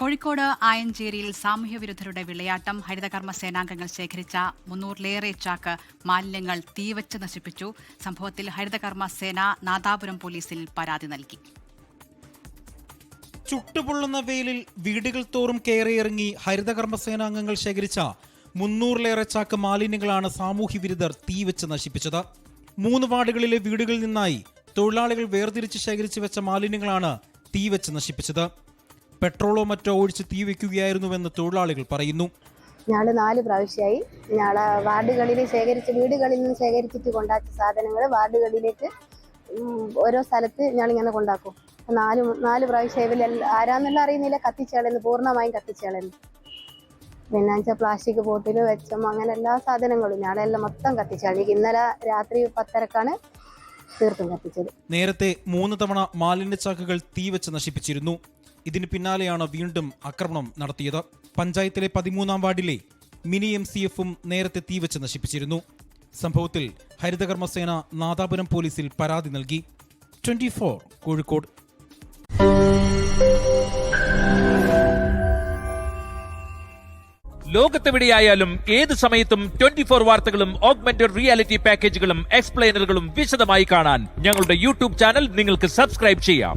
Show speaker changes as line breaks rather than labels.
കോഴിക്കോട് ആയഞ്ചേരിയിൽ സാമൂഹ്യവിരുദ്ധരുടെ വിളയാട്ടം. ഹരിതകർമ്മ സേനാംഗങ്ങൾ ശേഖരിച്ച 300-ലേറെ ചാക്ക് മാലിന്യങ്ങൾ തീവച്ച് നശിപ്പിച്ചു. സംഭവത്തിൽ ഹരിതകർമ്മ സേന നാദാപുരം പോലീസിൽ പരാതി നൽകി.
ചുട്ടുപൊള്ളുന്ന വെയിലിൽ വീടുകൾ തോറും കയറിയിറങ്ങി ഹരിതകർമ്മ സേനാംഗങ്ങൾ ശേഖരിച്ച 300-ലേറെ ചാക്ക് മാലിന്യങ്ങളാണ് സാമൂഹ്യവിരുദ്ധർ തീവച്ച് നശിപ്പിച്ചത്. 3 വാർഡുകളിലെ വീടുകളിൽ നിന്നായി തൊഴിലാളികൾ വേർതിരിച്ച് ശേഖരിച്ചു വെച്ച മാലിന്യങ്ങളാണ് തീവച്ച് നശിപ്പിച്ചത്. പെട്രോളോ മറ്റോ ഒഴിച്ച് തീ വെക്കുകയായിരുന്നുവെന്ന് തൊഴിലാളികൾ പറയുന്നു.
ഞങ്ങൾ 4 പ്രാവശ്യമായി വാർഡുകളിൽ വീടുകളിൽ നിന്ന് ശേഖരിച്ചിട്ട് കൊണ്ടാച്ച സാധനങ്ങൾ വാർഡുകളിലേക്ക് ഓരോ സ്ഥലത്ത് ഞങ്ങളിങ്ങനെ കൊണ്ടാക്കും. 4 പ്രാവശ്യം ആരാന്നുള്ള അറിയുന്നില്ല, കത്തിച്ചളന്ന് പൂർണ്ണമായും കത്തിച്ചളന്ന്. പിന്നെ പ്ലാസ്റ്റിക് ബോട്ടിൽ വെച്ചം അങ്ങനെ എല്ലാ സാധനങ്ങളും ഞാളെല്ലാം മൊത്തം കത്തിച്ചാളി. ഇന്നലെ രാത്രി 10:30-ക്കാണ് തീർത്തും കത്തിച്ചത്.
നേരത്തെ 3 തവണ മാലിന്യ ചാക്കുകൾ തീവച്ച് നശിപ്പിച്ചിരുന്നു. ഇതിന് പിന്നാലെയാണ് വീണ്ടും ആക്രമണം നടത്തിയത്. പഞ്ചായത്തിലെ 13-ാം വാർഡിലെ മിനി MCF-ഉം നേരത്തെ തീവച്ച് നശിപ്പിച്ചിരുന്നു. സംഭവത്തിൽ ഹരിതകർമ്മസേന നാദാപുരം പോലീസിൽ പരാതി നൽകി. 24 കോഴിക്കോട്.
ലോകത്തെവിടെയായാലും ഏത് സമയത്തും 24 വാർത്തകളും ഓഗ്മെന്റഡ് റിയാലിറ്റി പാക്കേജുകളും എക്സ്പ്ലെയിനറുകളും വിശദമായി കാണാൻ ഞങ്ങളുടെ യൂട്യൂബ് ചാനൽ നിങ്ങൾക്ക് സബ്സ്ക്രൈബ് ചെയ്യാം.